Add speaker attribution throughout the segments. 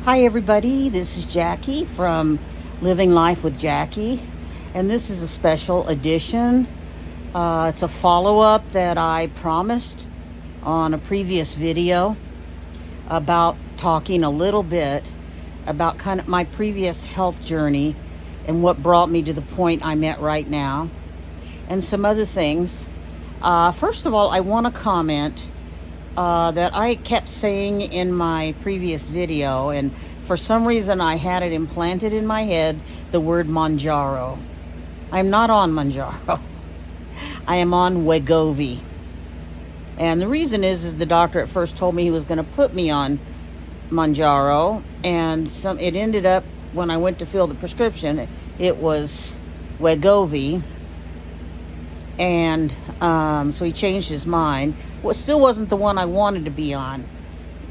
Speaker 1: Hi everybody, this is Jackie from Living Life with Jackie, and this is a special edition. It's a follow-up that I promised on a previous video about talking a little bit about kind of my previous health journey and what brought me to the point I'm at right now, and some other things. First of all, I want to comment that I kept saying in my previous video, and for some reason I had it implanted in my head, the word Manjaro. I'm not on Manjaro. I am on Wegovy. And the reason is the doctor at first told me he was going to put me on Manjaro, and it ended up, when I went to fill the prescription, it was Wegovy. And so he changed his mind. Well, it still wasn't the one I wanted to be on,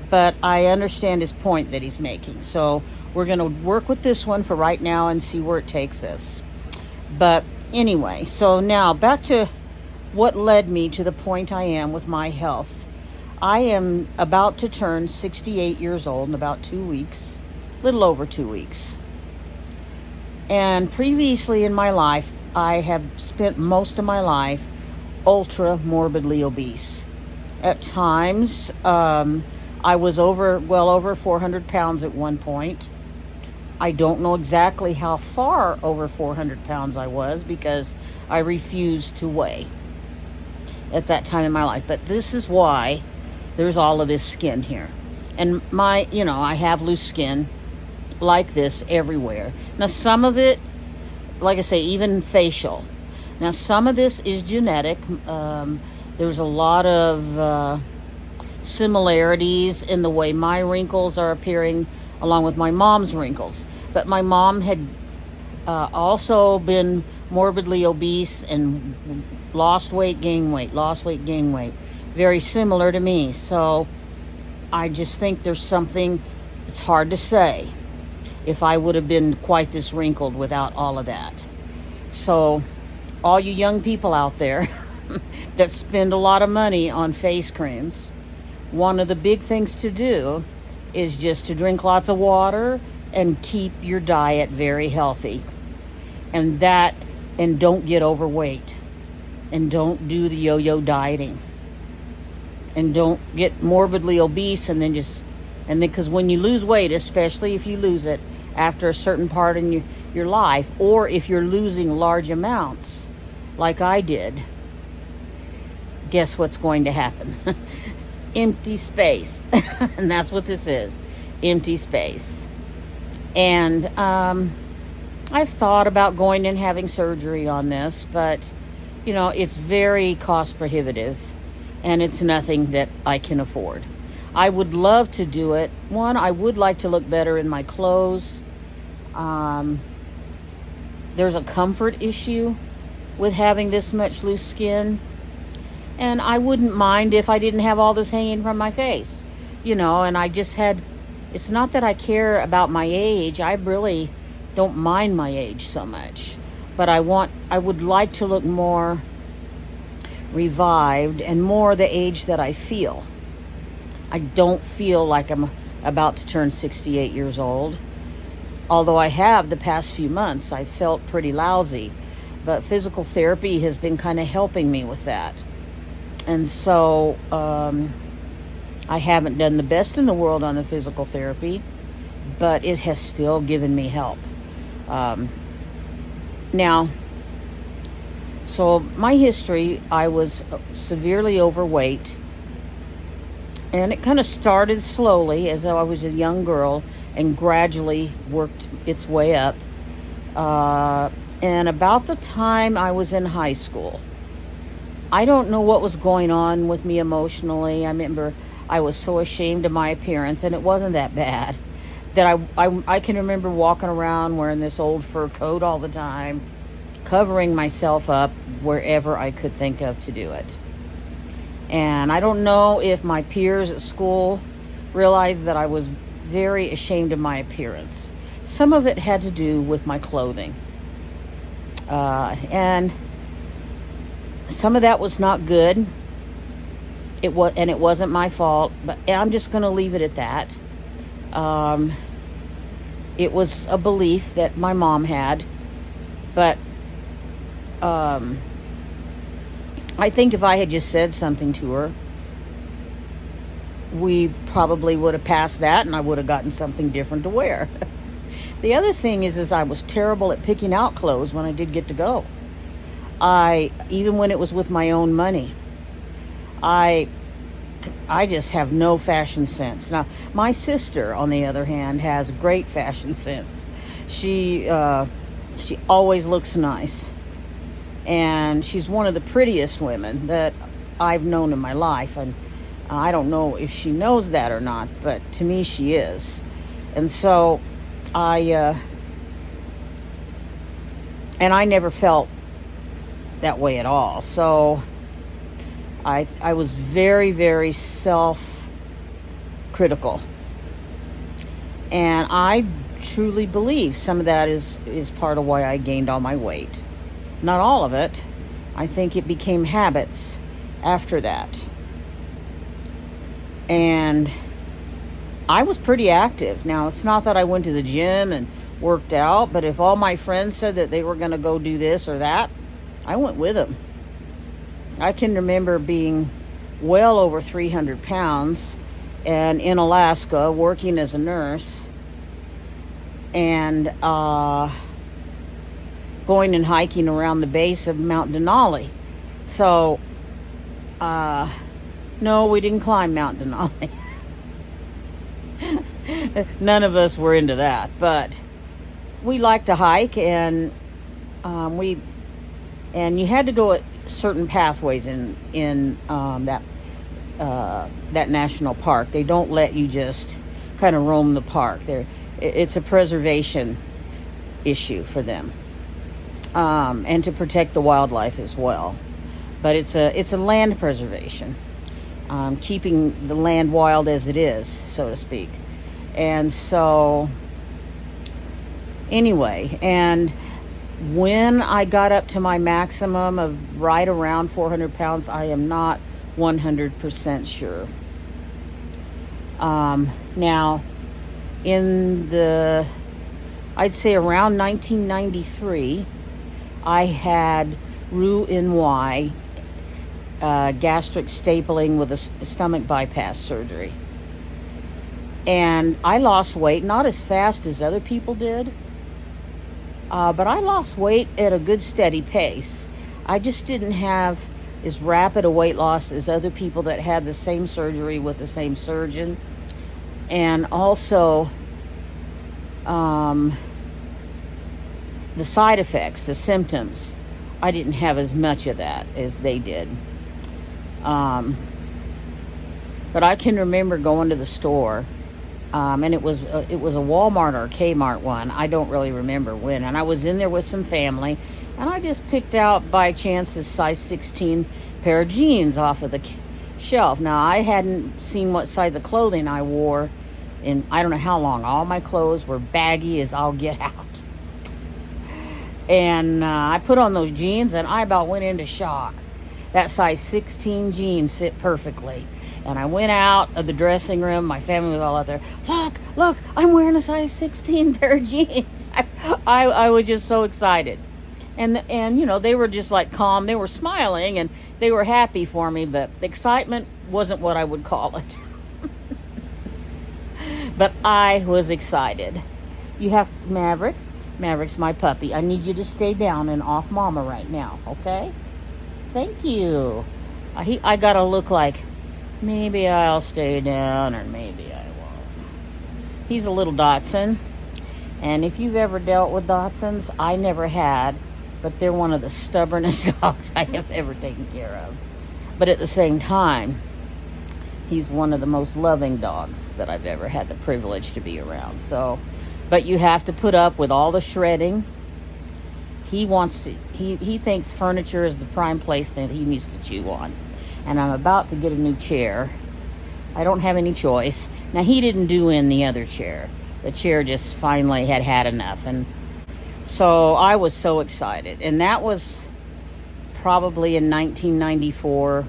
Speaker 1: but I understand his point that he's making. So we're going to work with this one for right now and see where it takes us. But anyway, so now back to what led me to the point I am with my health. I am about to turn 68 years old in about 2 weeks, a little over 2 weeks. And previously in my life, I have spent most of my life ultra morbidly obese. At times, I was well over 400 pounds at one point. I don't know exactly how far over 400 pounds I was because I refused to weigh at that time in my life. But this is why there's all of this skin here. And I have loose skin like this everywhere. Now, some of it, like I say, even facial. Now, some of this is genetic. There's a lot of similarities in the way my wrinkles are appearing along with my mom's wrinkles. But my mom had also been morbidly obese and lost weight, gained weight, lost weight, gained weight. Very similar to me. So I just think there's something, it's hard to say if I would have been quite this wrinkled without all of that. So all you young people out there that spend a lot of money on face creams, one of the big things to do is just to drink lots of water and keep your diet very healthy. And don't get overweight. And don't do the yo-yo dieting. And don't get morbidly obese and then because when you lose weight, especially if you lose it after a certain part in your life, or if you're losing large amounts like I did, guess what's going to happen? Empty space. And that's what this is, empty space. And I've thought about going and having surgery on this, but it's very cost prohibitive and it's nothing that I can afford. I would love to do it. One, I would like to look better in my clothes. There's a comfort issue with having this much loose skin. And I wouldn't mind if I didn't have all this hanging from my face. And I just it's not that I care about my age. I really don't mind my age so much. But I would like to look more revived and more the age that I feel. I don't feel like I'm about to turn 68 years old. Although I have the past few months, I felt pretty lousy. But physical therapy has been kind of helping me with that. And so I haven't done the best in the world on the physical therapy, but it has still given me help. Now, so my history, I was severely overweight. And it kind of started slowly as though I was a young girl and gradually worked its way up. And about the time I was in high school, I don't know what was going on with me emotionally. I remember I was so ashamed of my appearance, and it wasn't that bad, that I can remember walking around wearing this old fur coat all the time, covering myself up wherever I could think of to do it. And I don't know if my peers at school realized that I was very ashamed of my appearance. Some of it had to do with my clothing. And some of that was not good. It wasn't my fault, but I'm just going to leave it at that. It was a belief that my mom had, but I think if I had just said something to her, we probably would have passed that and I would have gotten something different to wear. The other thing is I was terrible at picking out clothes when I did get to go. Even when it was with my own money, I just have no fashion sense. Now, my sister, on the other hand, has great fashion sense. She always looks nice. And she's one of the prettiest women that I've known in my life. And I don't know if she knows that or not, but to me she is. And so I never felt that way at all. So I was very, very self-critical. And I truly believe some of that is part of why I gained all my weight. Not all of it. I think it became habits after that. And I was pretty active. Now, it's not that I went to the gym and worked out, but if all my friends said that they were going to go do this or that, I went with them. I can remember being well over 300 pounds and in Alaska working as a nurse and going and hiking around the base of Mount Denali. So, no, we didn't climb Mount Denali. None of us were into that, but we liked to hike, and you had to go at certain pathways in that national park. They don't let you just kind of roam the park. It's a preservation issue for them, and to protect the wildlife as well. But it's a land preservation, keeping the land wild as it is, so to speak. And so, anyway, and when I got up to my maximum of right around 400 pounds, I am not 100% sure. Now, I'd say around 1993, I had Roux-en-Y, gastric stapling with a stomach bypass surgery. And I lost weight, not as fast as other people did, but I lost weight at a good steady pace. I just didn't have as rapid a weight loss as other people that had the same surgery with the same surgeon. And also, the side effects, the symptoms, I didn't have as much of that as they did. But I can remember going to the store, and it was a Walmart or a Kmart one. I don't really remember when. And I was in there with some family, and I just picked out by chance this size 16 pair of jeans off of the shelf. Now, I hadn't seen what size of clothing I wore in I don't know how long. All my clothes were baggy as all get out. And I put on those jeans, and I about went into shock. That size 16 jeans fit perfectly. And I went out of the dressing room. My family was all out there. Look, I'm wearing a size 16 pair of jeans. I was just so excited. And you know, they were just like calm. They were smiling, and they were happy for me, but excitement wasn't what I would call it. But I was excited. You have Maverick's my puppy. I need you to stay down and off Mama right now, okay? Thank you. I gotta look like maybe I'll stay down or maybe I won't. He's a little Dachshund, and if you've ever dealt with Dachshunds, I never had, but they're one of the stubbornest dogs I have ever taken care of. But at the same time, he's one of the most loving dogs that I've ever had the privilege to be around. So, but you have to put up with all the shredding. He thinks furniture is the prime place that he needs to chew on. And I'm about to get a new chair. I don't have any choice. Now, he didn't do in the other chair. The chair just finally had enough. And so I was so excited. And that was probably in 1994,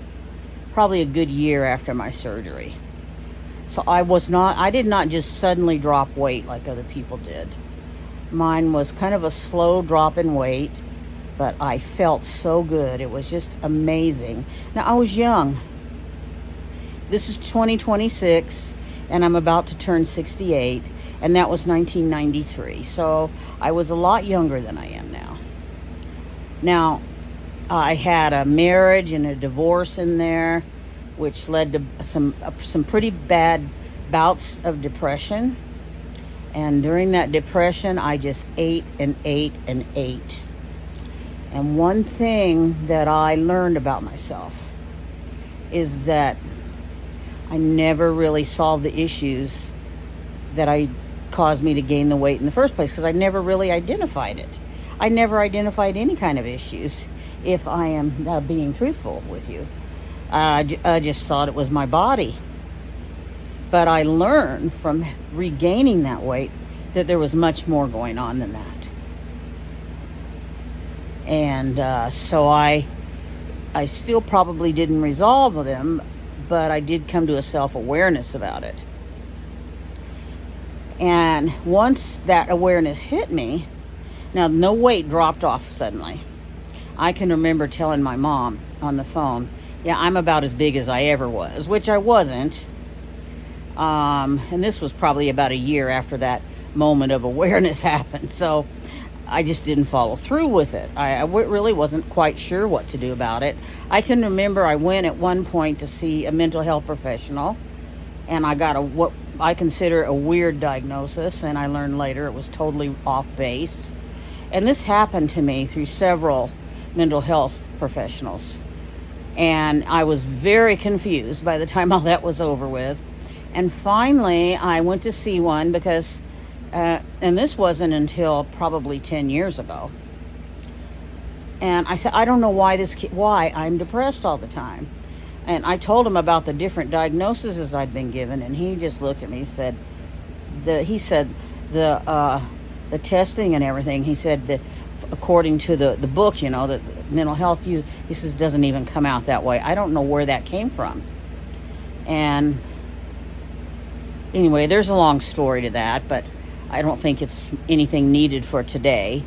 Speaker 1: probably a good year after my surgery. So I did not just suddenly drop weight like other people did. Mine was kind of a slow drop in weight, but I felt so good. It was just amazing. Now, I was young. This is 2026, and I'm about to turn 68, and that was 1993. So I was a lot younger than I am now. Now, I had a marriage and a divorce in there, which led to some pretty bad bouts of depression. And during that depression, I just ate and ate and ate. And one thing that I learned about myself is that I never really solved the issues that caused me to gain the weight in the first place, because I never really identified it. I never identified any kind of issues, if I am being truthful with you. I just thought it was my body. But I learned from regaining that weight that there was much more going on than that. And so I still probably didn't resolve them, but I did come to a self-awareness about it. And once that awareness hit me, now no weight dropped off suddenly. I can remember telling my mom on the phone, yeah, I'm about as big as I ever was, which I wasn't. And this was probably about a year after that moment of awareness happened. So I just didn't follow through with it. I really wasn't quite sure what to do about it. I can remember I went at one point to see a mental health professional, and I got what I consider a weird diagnosis, and I learned later it was totally off base. And this happened to me through several mental health professionals. And I was very confused by the time all that was over with. And finally, I went to see one because, and this wasn't until probably 10 years ago. And I said, I don't know why I'm depressed all the time. And I told him about the different diagnoses I'd been given, and he just looked at me and said, the testing and everything, he said that according to the book, you know, that mental health, he says, doesn't even come out that way. I don't know where that came from. And anyway, there's a long story to that, but I don't think it's anything needed for today.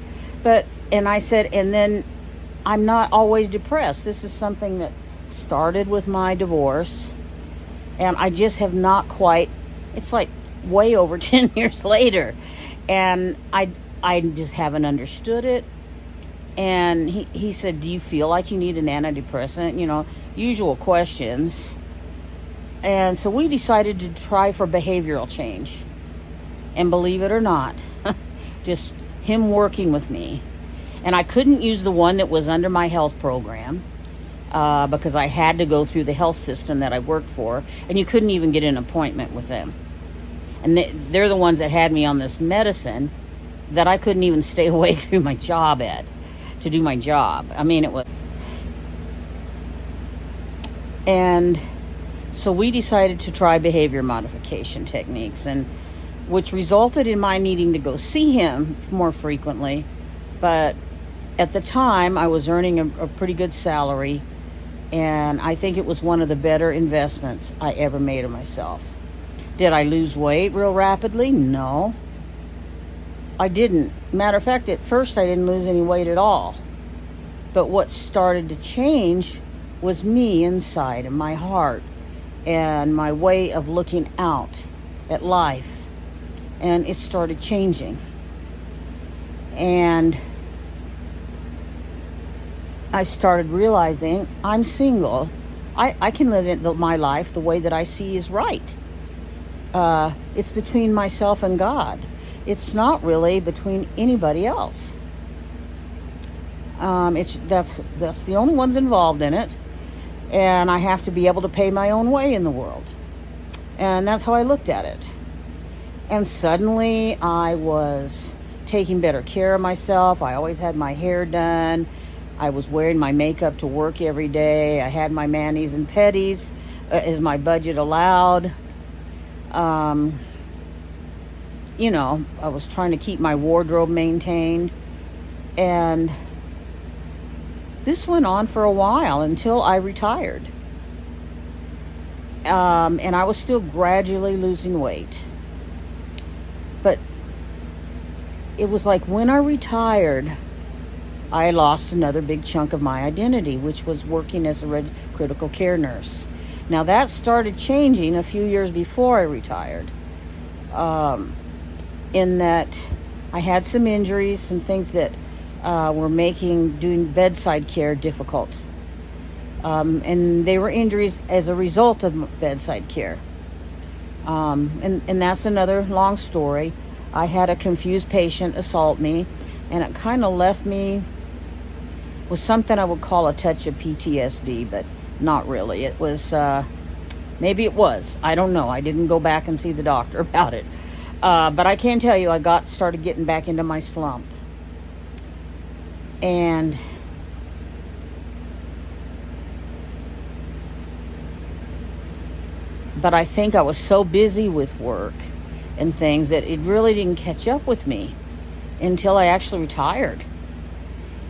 Speaker 1: And I said, and then I'm not always depressed. This is something that started with my divorce, and I just have not quite, it's like way over 10 years later, and I just haven't understood it. And he said, do you feel like you need an antidepressant? You know, usual questions. And so we decided to try for behavioral change. And believe it or not, just him working with me. And I couldn't use the one that was under my health program because I had to go through the health system that I worked for. And you couldn't even get an appointment with them. And they're the ones that had me on this medicine that I couldn't even stay awake through my job to do my job. I mean, it was. And so we decided to try behavior modification techniques, and which resulted in my needing to go see him more frequently. But at the time, I was earning a pretty good salary, and I think it was one of the better investments I ever made of myself. Did I lose weight real rapidly? No, I didn't. Matter of fact, at first I didn't lose any weight at all. But what started to change was me inside, and my heart, and my way of looking out at life. And it started changing. And I started realizing I'm single. I can live my life the way that I see is right. It's between myself and God. It's not really between anybody else. That's the only ones involved in it. And I have to be able to pay my own way in the world. And that's how I looked at it. And suddenly I was taking better care of myself. I always had my hair done. I was wearing my makeup to work every day. I had my manis and petties as my budget allowed. You know, I was trying to keep my wardrobe maintained. And this went on for a while until I retired. And I was still gradually losing weight. But it was like when I retired, I lost another big chunk of my identity, which was working as a critical care nurse. Now that started changing a few years before I retired, in that I had some injuries, some things that were making doing bedside care difficult. And they were injuries as a result of bedside care. And that's another long story. I had a confused patient assault me, and it kind of left me with something I would call a touch of PTSD, but not really. It was, maybe it was. I don't know. I didn't go back and see the doctor about it. But I can tell you, I started getting back into my slump. But I think I was so busy with work and things that it really didn't catch up with me until I actually retired.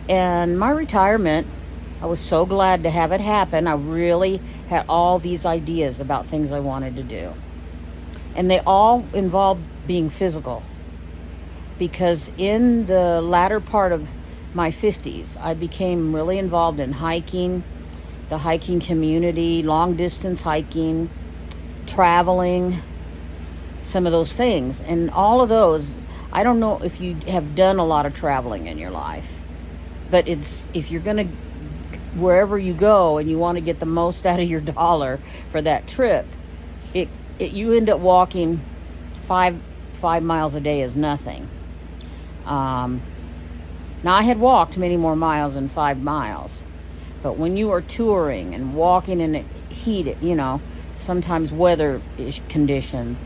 Speaker 1: And my retirement, I was so glad to have it happen. I really had all these ideas about things I wanted to do. And they all involved being physical. Because in the latter part of my 50s, I became really involved in hiking, the hiking community, long distance hiking, traveling, some of those things. And all of those, I don't know if you have done a lot of traveling in your life, but if you're going to, wherever you go and you want to get the most out of your dollar for that trip, you end up walking 5 miles a day is nothing. Now I had walked many more miles than 5 miles, but when you are touring and walking in the heat, sometimes weather conditions,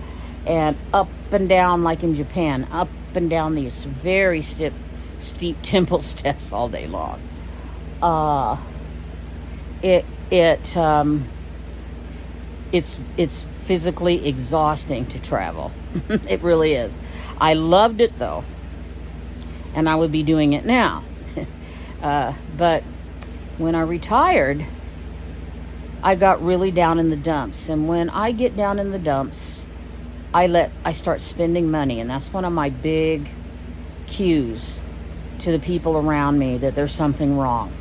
Speaker 1: and up and down, like in Japan, up and down these very steep temple steps all day long. It's physically exhausting to travel. It really is. I loved it though, and I would be doing it now. But when I retired, I got really down in the dumps. And when I get down in the dumps, I start spending money. And that's one of my big cues to the people around me that there's something wrong.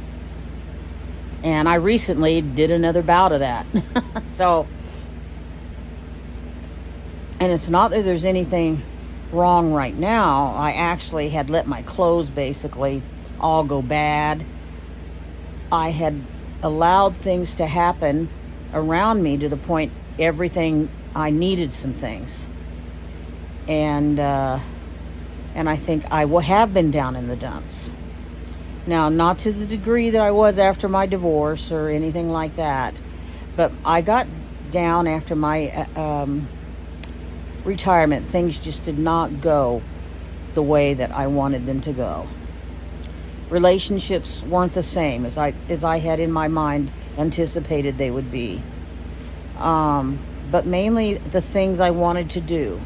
Speaker 1: And I recently did another bout of that. And it's not that there's anything wrong right now. I actually had let my clothes basically all go bad. I had allowed things to happen around me to the point everything, I needed some things. And I think I have been down in the dumps. Now, not to the degree that I was after my divorce or anything like that, but I got down after my retirement. Things just did not go the way that I wanted them to go. Relationships weren't the same as I had in my mind anticipated they would be. But mainly the things I wanted to do,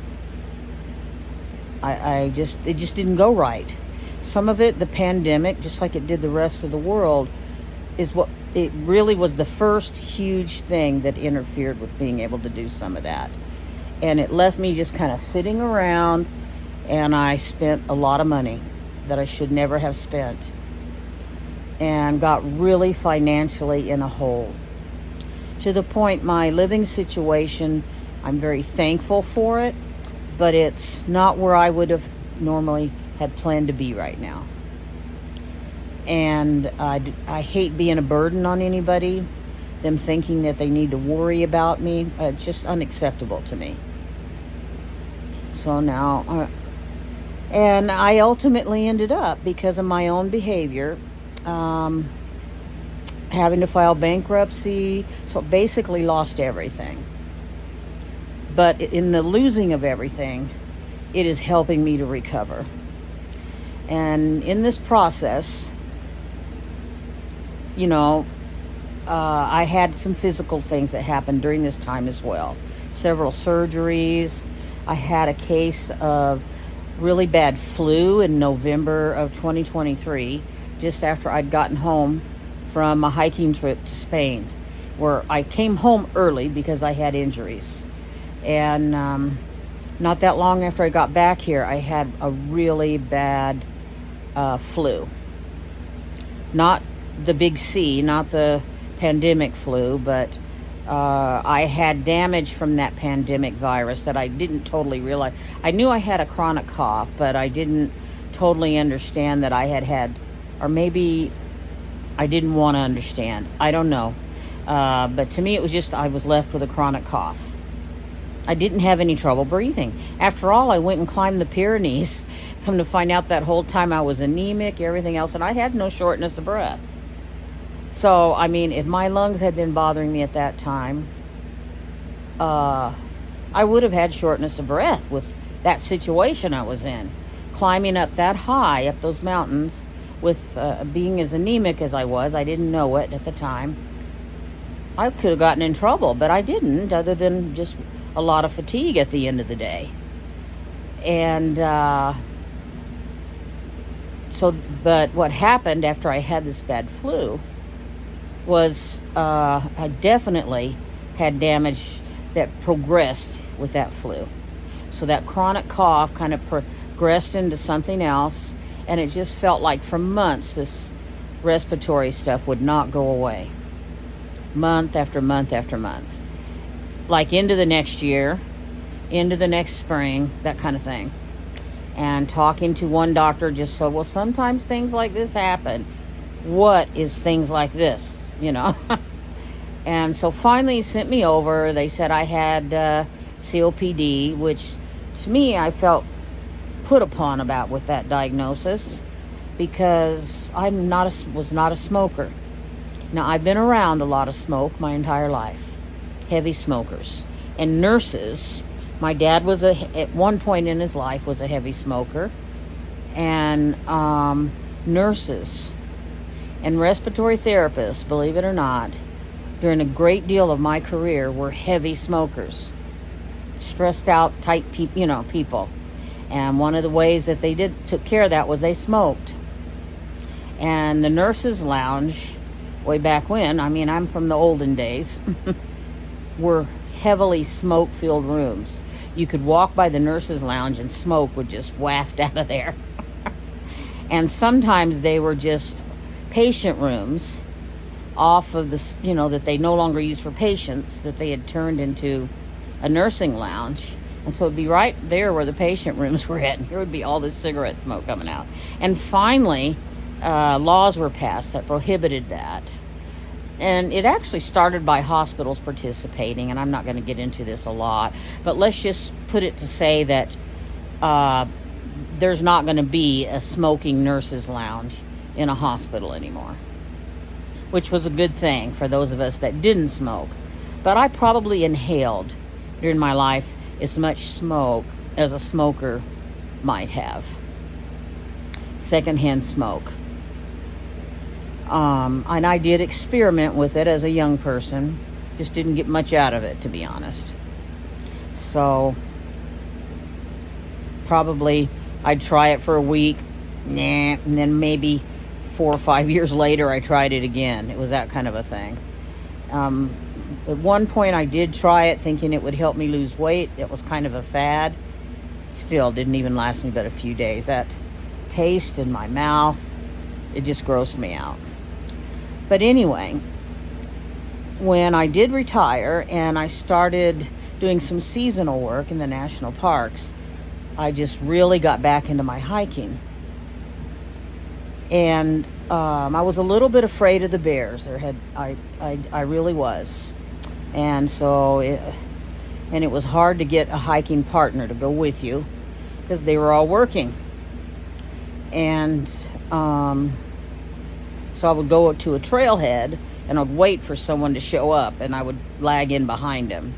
Speaker 1: it just didn't go right. Some of it, the pandemic, just like it did the rest of the world, it really was the first huge thing that interfered with being able to do some of that. And it left me just kind of sitting around, and I spent a lot of money that I should never have spent, and got really financially in a hole. To the point my living situation, I'm very thankful for it, but it's not where I would have normally had planned to be right now. And I hate being a burden on anybody, them thinking that they need to worry about me. It's just unacceptable to me. So now, and I ultimately ended up, because of my own behavior, having to file bankruptcy, so basically lost everything. But in the losing of everything, it is helping me to recover. And in this process, I had some physical things that happened during this time as well. Several surgeries. I had a case of really bad flu in November of 2023, just after I'd gotten home from a hiking trip to Spain. where I came home early because I had injuries. And not that long after I got back here, I had a really bad flu. Not the big C, not the pandemic flu, but I had damage from that pandemic virus that I didn't totally realize. I knew I had a chronic cough, but I didn't totally understand that I had, or maybe I didn't want to understand. I don't know. But to me, it was just I was left with a chronic cough. I didn't have any trouble breathing. After all, I went and climbed the Pyrenees. Come to find out that whole time I was anemic, everything else, and I had no shortness of breath. So, I mean, if my lungs had been bothering me at that time, I would have had shortness of breath with that situation I was in. Climbing up that high, up those mountains, with being as anemic as I was, I didn't know it at the time. I could have gotten in trouble, but I didn't, other than just a lot of fatigue at the end of the day. And but what happened after I had this bad flu was I definitely had damage that progressed with that flu. So that chronic cough kind of progressed into something else, and it just felt like for months this respiratory stuff would not go away. Month after month after month. Like into the next year, into the next spring, that kind of thing. And talking to one doctor just so, well, sometimes things like this happen. What is things like this? You know? And so finally he sent me over. They said I had COPD, which to me I felt put upon about with that diagnosis because I was not a smoker. Now, I've been around a lot of smoke my entire life. Heavy smokers. And nurses. My dad was at one point in his life was a heavy smoker. And nurses and respiratory therapists, believe it or not, during a great deal of my career were heavy smokers. Stressed out type people. And one of the ways that they took care of that was they smoked. And the nurses' lounge, way back when, I mean, I'm from the olden days, were heavily smoke-filled rooms. You could walk by the nurses' lounge and smoke would just waft out of there. And sometimes they were just patient rooms off of the, that they no longer used for patients, that they had turned into a nursing lounge. And so it'd be right there where the patient rooms were at, and here would be all this cigarette smoke coming out. And finally, laws were passed that prohibited that. And it actually started by hospitals participating, and I'm not going to get into this a lot, but let's just put it to say that there's not going to be a smoking nurses' lounge in a hospital anymore, which was a good thing for those of us that didn't smoke. But I probably inhaled during my life as much smoke as a smoker might have. Secondhand smoke. And I did experiment with it as a young person. Just didn't get much out of it, to be honest. So, probably I'd try it for a week, and then maybe 4 or 5 years later I tried it again. It was that kind of a thing. At one point I did try it thinking it would help me lose weight. It was kind of a fad. Still didn't even last me but a few days. That taste in my mouth, it just grossed me out. But anyway, when I did retire and I started doing some seasonal work in the national parks, I just really got back into my hiking. And I was a little bit afraid of the bears. I really was. And so it was hard to get a hiking partner to go with you because they were all working. And so I would go to a trailhead and I'd wait for someone to show up and I would lag in behind them.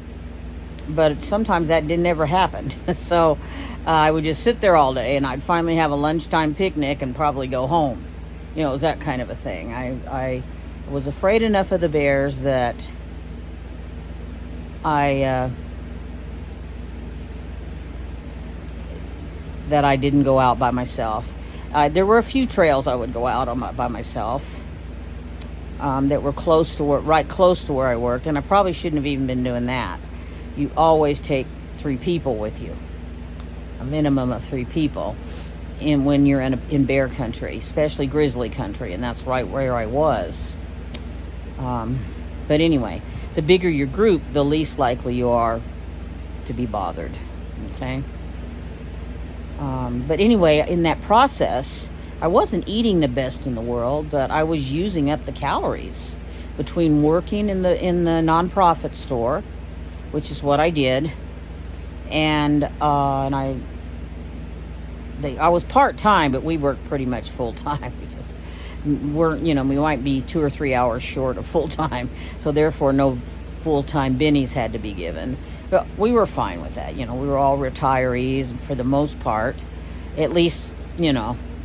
Speaker 1: But sometimes that didn't ever happen. So I would just sit there all day and I'd finally have a lunchtime picnic and probably go home. It was that kind of a thing. I was afraid enough of the bears that I didn't go out by myself. There were a few trails I would go out on by myself. that were right close to where I worked, and I probably shouldn't have even been doing that. You always take 3 people with you, a minimum of 3 people, when you're in bear country, especially grizzly country, and that's right where I was. But anyway, the bigger your group, the least likely you are to be bothered. Okay. But anyway, in that process, I wasn't eating the best in the world, but I was using up the calories between working in the nonprofit store, which is what I did, and I was part-time, but we worked pretty much full-time. We just weren't, we might be 2 or 3 hours short of full-time, so therefore no full-time bennies had to be given. But we were fine with that. We were all retirees for the most part, at least,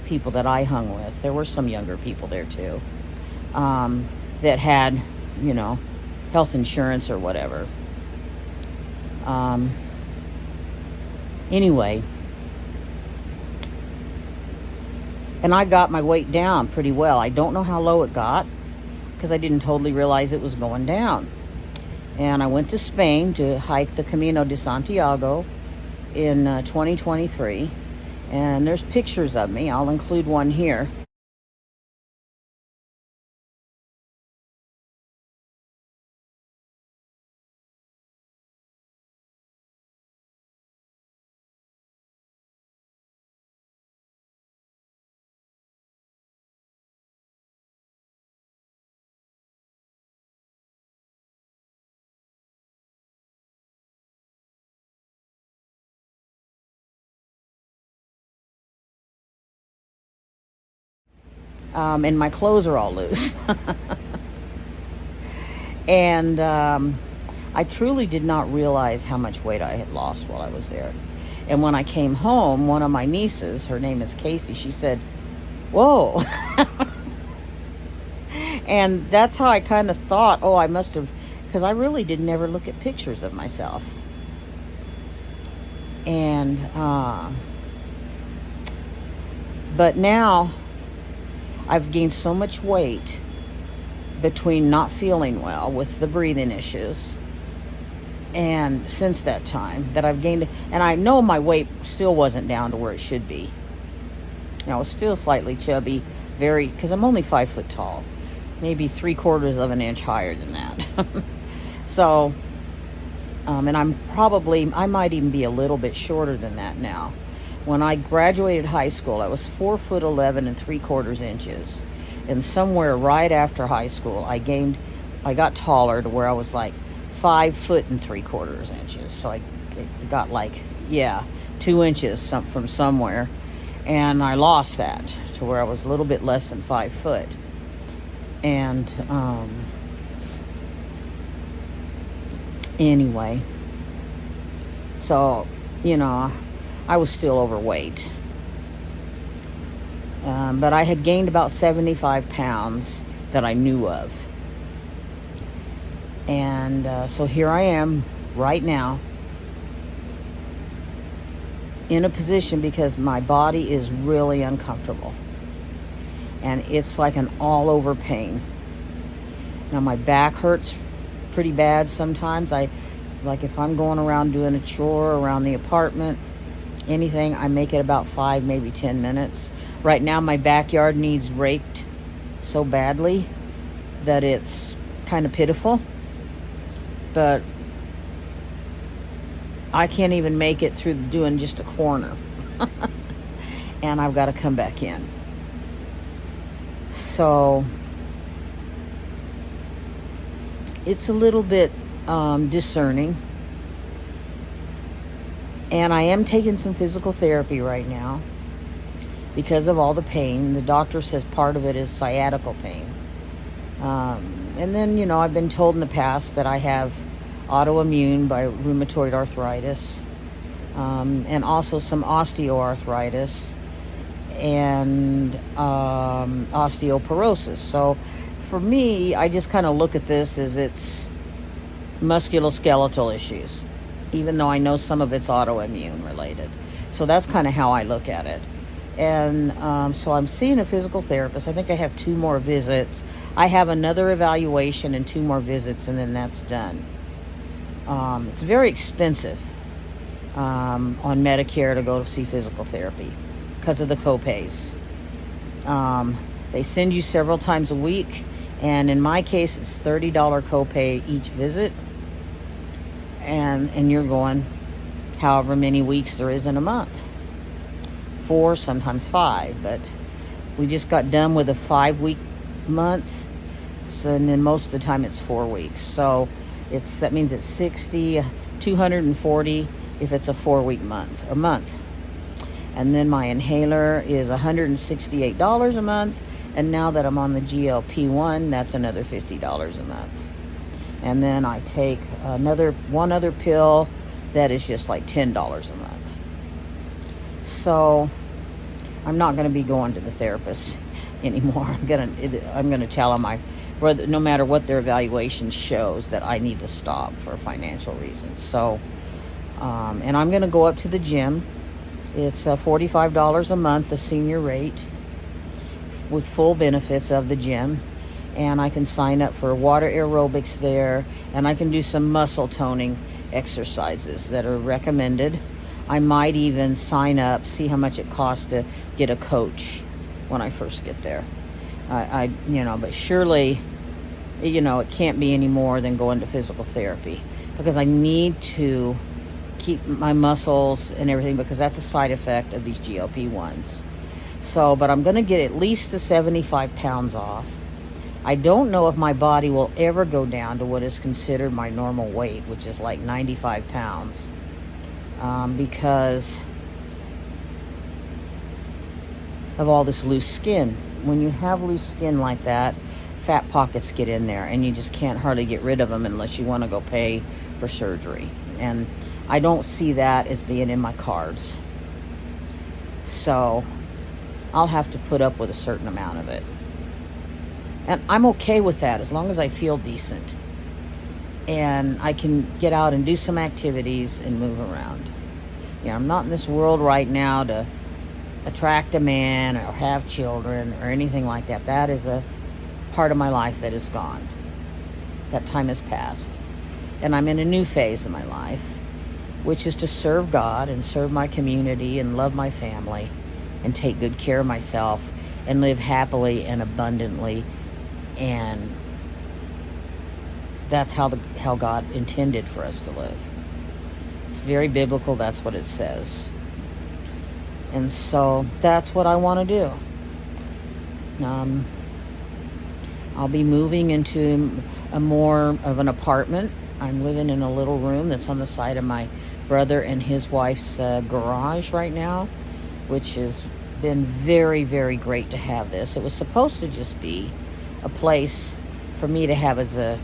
Speaker 1: people that I hung with. There were some younger people there too, that had, health insurance or whatever. Anyway, and I got my weight down pretty well. I don't know how low it got, because I didn't totally realize it was going down. And I went to Spain to hike the Camino de Santiago in 2023. And there's pictures of me. I'll include one here. And my clothes are all loose. And I truly did not realize how much weight I had lost while I was there. And when I came home, one of my nieces, her name is Casey, she said, "Whoa." And that's how I kind of thought, oh, I must have, because I really did never look at pictures of myself. And but now I've gained so much weight between not feeling well with the breathing issues, and since that time, that I've gained, and I know my weight still wasn't down to where it should be. I was still slightly chubby, because I'm only 5 foot tall, maybe 3/4 of an inch higher than that. So, and I might even be a little bit shorter than that now. When I graduated high school, I was 4'11" 3/4 inches. And somewhere right after high school, I got taller to where I was like 5 foot 3/4 inches. So I got 2 inches from somewhere. And I lost that to where I was a little bit less than 5 foot. And anyway, so, I was still overweight. But I had gained about 75 pounds that I knew of. And so here I am right now in a position, because my body is really uncomfortable. And it's like an all-over pain. Now my back hurts pretty bad sometimes. Like if I'm going around doing a chore around the apartment, anything, I make it about 5, maybe 10 minutes. Right now my backyard needs raked so badly that it's kind of pitiful. But I can't even make it through doing just a corner. And I've got to come back in. So it's a little bit discerning. And I am taking some physical therapy right now because of all the pain. The doctor says part of it is sciatica pain. And then, I've been told in the past that I have autoimmune by rheumatoid arthritis, and also some osteoarthritis and osteoporosis. So for me, I just kind of look at this as it's musculoskeletal issues, even though I know some of it's autoimmune related. So that's kind of how I look at it. And so I'm seeing a physical therapist. I think I have 2 more visits. I have another evaluation and 2 more visits, and then that's done. It's very expensive on Medicare to go to see physical therapy because of the copays. They send you several times a week, and in my case, it's $30 copay each visit, and you're going however many weeks there is in a month. 4, sometimes 5, but we just got done with a 5-week month, so, and then most of the time it's 4 weeks. So that means it's 60, 240 if it's a 4-week month, a month. And then my inhaler is $168 a month, and now that I'm on the GLP-1, that's another $50 a month. And then I take one other pill that is just like $10 a month. So I'm not going to be going to the therapist anymore. I'm gonna tell them no matter what their evaluation shows, that I need to stop for financial reasons. So, and I'm gonna go up to the gym. It's $45 a month, the senior rate, with full benefits of the gym. And I can sign up for water aerobics there, and I can do some muscle toning exercises that are recommended. I might even sign up, see how much it costs to get a coach when I first get there. But surely, it can't be any more than going to physical therapy, because I need to keep my muscles and everything, because that's a side effect of these GLP-1s. So, but I'm going to get at least the 75 pounds off. I don't know if my body will ever go down to what is considered my normal weight, which is like 95 pounds. Because of all this loose skin. When you have loose skin like that, fat pockets get in there, and you just can't hardly get rid of them unless you want to go pay for surgery. And I don't see that as being in my cards. So I'll have to put up with a certain amount of it. And I'm okay with that as long as I feel decent and I can get out and do some activities and move around. I'm not in this world right now to attract a man or have children or anything like that. That is a part of my life that is gone. That time has passed. And I'm in a new phase of my life, which is to serve God and serve my community and love my family and take good care of myself and live happily and abundantly. And that's how God intended for us to live. It's very biblical. That's what it says. And so that's what I want to do. I'll be moving into a more of an apartment. I'm living in a little room that's on the side of my brother and his wife's garage right now, which has been very, very great to have this. It was supposed to just be a place for me to have as a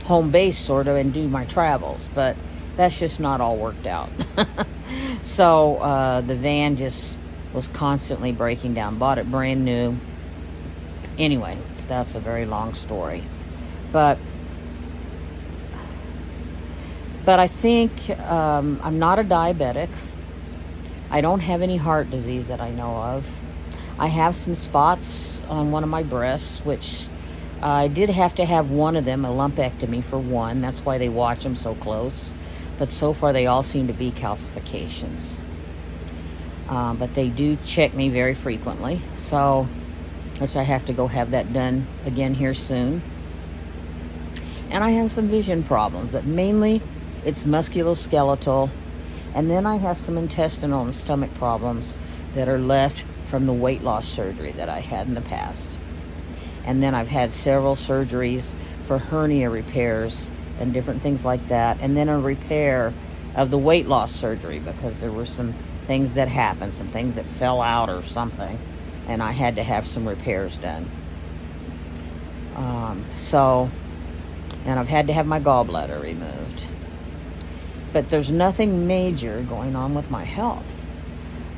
Speaker 1: home base sort of and do my travels, but that's just not all worked out. So the van just was constantly breaking down. Bought it brand new. Anyway, that's a very long story, but I think I'm not a diabetic. I don't have any heart disease that I know of. I have some spots on one of my breasts, which I did have to have one of them, a lumpectomy for one. That's why they watch them so close. But so far they all seem to be calcifications. But they do check me very frequently, so which I have to go have that done again here soon. And I have some vision problems, but mainly it's musculoskeletal. And then I have some intestinal and stomach problems that are left from the weight loss surgery that I had in the past. And then I've had several surgeries for hernia repairs and different things like that. And then a repair of the weight loss surgery, because there were some things that happened, some things that fell out or something, and I had to have some repairs done. And I've had to have my gallbladder removed. But there's nothing major going on with my health.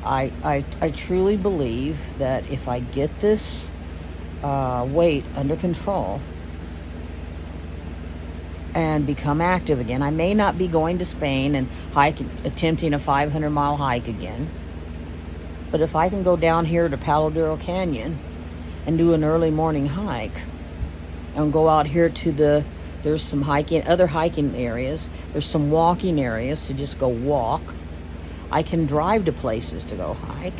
Speaker 1: I truly believe that if I get this weight under control and become active again, I may not be going to Spain and attempting a 500-mile hike again. But if I can go down here to Palo Duro Canyon and do an early morning hike, and go out here to there's some other hiking areas. There's some walking areas to just go walk. I can drive to places to go hike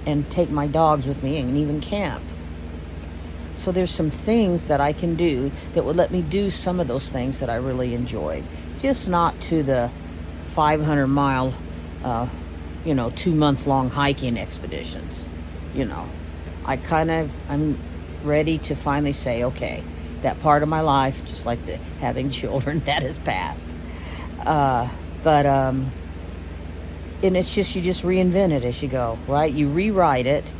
Speaker 1: and take my dogs with me and even camp. So there's some things that I can do that would let me do some of those things that I really enjoyed. Just not to the 500-mile, 2-month-long hiking expeditions. I'm ready to finally say, okay, that part of my life, just like having children, that has passed. And it's just, you just reinvent it as you go, right? You rewrite it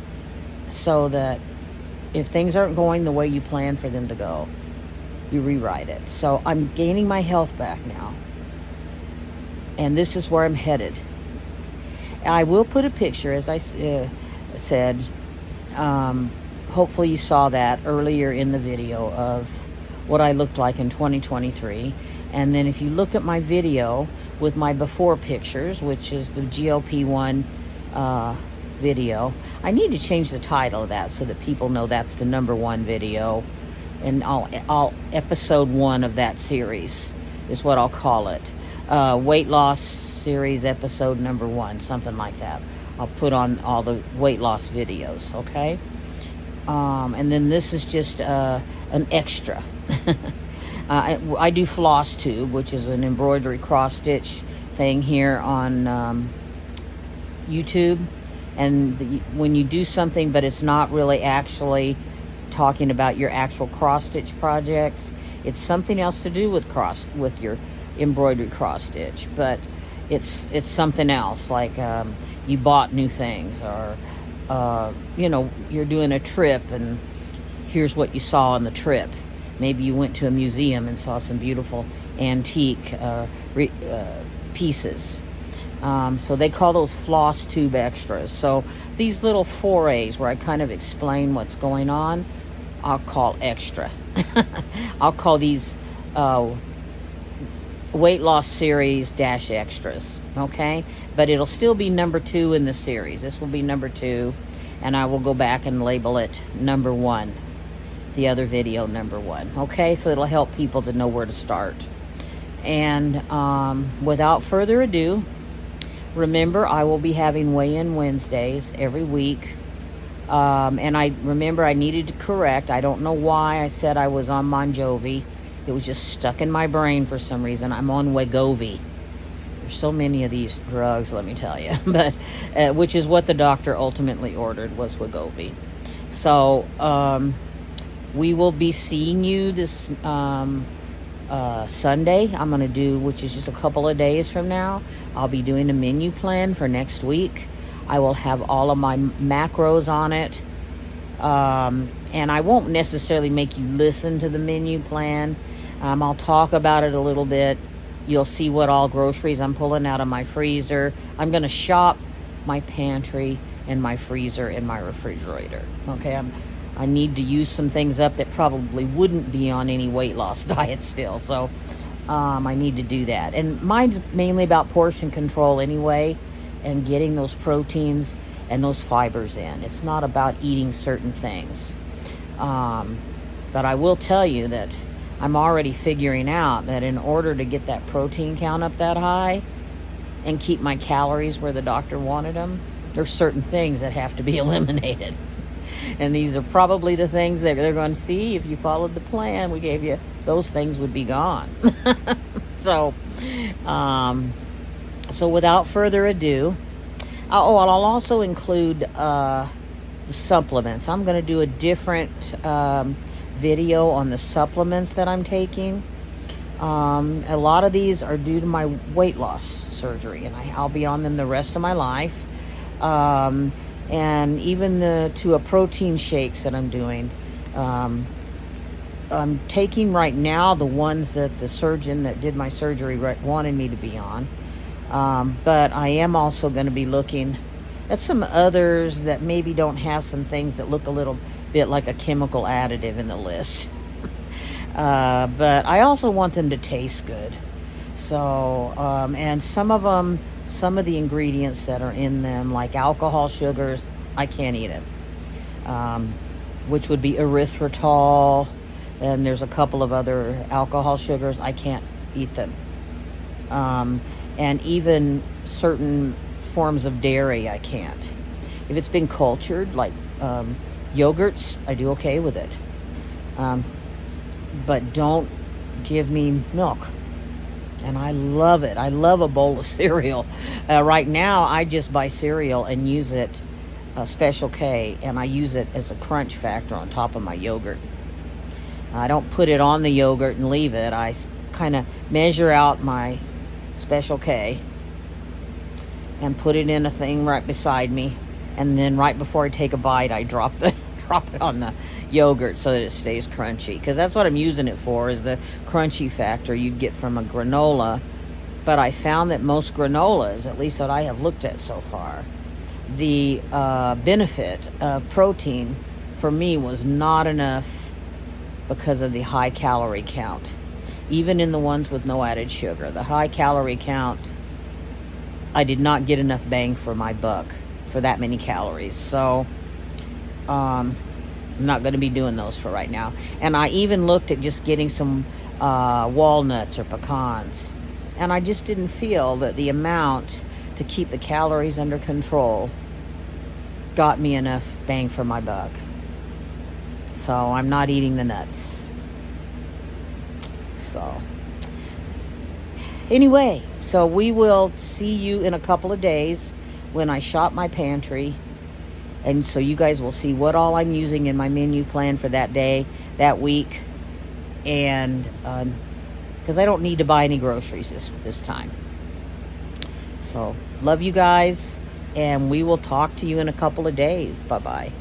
Speaker 1: so that if things aren't going the way you plan for them to go, you rewrite it. So I'm gaining my health back now. And this is where I'm headed. I will put a picture, as I said. Hopefully you saw that earlier in the video of what I looked like in 2023. And then if you look at my video with my before pictures, which is the GLP-1 video, I need to change the title of that so that people know that's the #1 video, and I'll episode 1 of that series is what I'll call it. Weight loss series episode #1, something like that. I'll put on all the weight loss videos, okay? And then this is just an extra. I do floss tube, which is an embroidery cross stitch thing here on YouTube. And when you do something but it's not really actually talking about your actual cross stitch projects, it's something else to do with your embroidery cross stitch, but it's something else, like you bought new things, or you're doing a trip and here's what you saw on the trip. Maybe you went to a museum and saw some beautiful antique pieces. So they call those floss tube extras. So these little forays where I kind of explain what's going on, I'll call extra. I'll call these weight loss series extras, okay? But it'll still be #2 in the series. This will be #2, and I will go back and label it #1. The other video #1, okay? So it'll help people to know where to start. And without further ado, remember, I will be having weigh-in Wednesdays every week. And I needed to correct. I don't know why I said I was on Wegovy. It was just stuck in my brain for some reason. I'm on Wegovy. There's so many of these drugs, let me tell you. But which is what the doctor ultimately ordered, was Wegovy. So we will be seeing you this Sunday. I'm going to do, which is just a couple of days from now, I'll be doing a menu plan for next week. I will have all of my macros on it. And I won't necessarily make you listen to the menu plan. I'll talk about it a little bit. You'll see what all groceries I'm pulling out of my freezer. I'm going to shop my pantry and my freezer and my refrigerator. Okay, I need to use some things up that probably wouldn't be on any weight loss diet still. So I need to do that. And mine's mainly about portion control anyway, and getting those proteins and those fibers in. It's not about eating certain things. But I will tell you that I'm already figuring out that in order to get that protein count up that high and keep my calories where the doctor wanted them, there's certain things that have to be eliminated. And these are probably the things that they're going to see if you followed the plan we gave you. Those things would be gone. So without further ado, I'll also include the supplements. I'm going to do a different video on the supplements that I'm taking. A lot of these are due to my weight loss surgery, and I'll be on them the rest of my life. And even to a protein shakes that I'm doing. I'm taking right now the ones that the surgeon that did my surgery wanted me to be on. But I am also going to be looking at some others that maybe don't have some things that look a little bit like a chemical additive in the list. But I also want them to taste good. So, and some of the ingredients that are in them, like alcohol, sugars, I can't eat it. Which would be erythritol, and there's a couple of other alcohol sugars, I can't eat them. And even certain forms of dairy, I can't. If it's been cultured, like yogurts, I do okay with it. But don't give me milk. And I love it. I love a bowl of cereal. Right now, I just buy cereal and use it, Special K, and I use it as a crunch factor on top of my yogurt. I don't put it on the yogurt and leave it. I kind of measure out my Special K and put it in a thing right beside me, and then right before I take a bite, I drop it on the yogurt so that it stays crunchy, because that's what I'm using it for, is the crunchy factor you'd get from a granola. But I found that most granolas, at least that I have looked at so far, the benefit of protein for me was not enough because of the high calorie count. Even in the ones with no added sugar, the high calorie count, I did not get enough bang for my buck for that many calories. So I'm not going to be doing those for right now. And I even looked at just getting some walnuts or pecans, and I just didn't feel that the amount to keep the calories under control got me enough bang for my buck. So I'm not eating the nuts. So anyway, so we will see you in a couple of days when I shop my pantry. And so you guys will see what all I'm using in my menu plan for that day, that week. And because I don't need to buy any groceries this time. So love you guys, and we will talk to you in a couple of days. Bye-bye.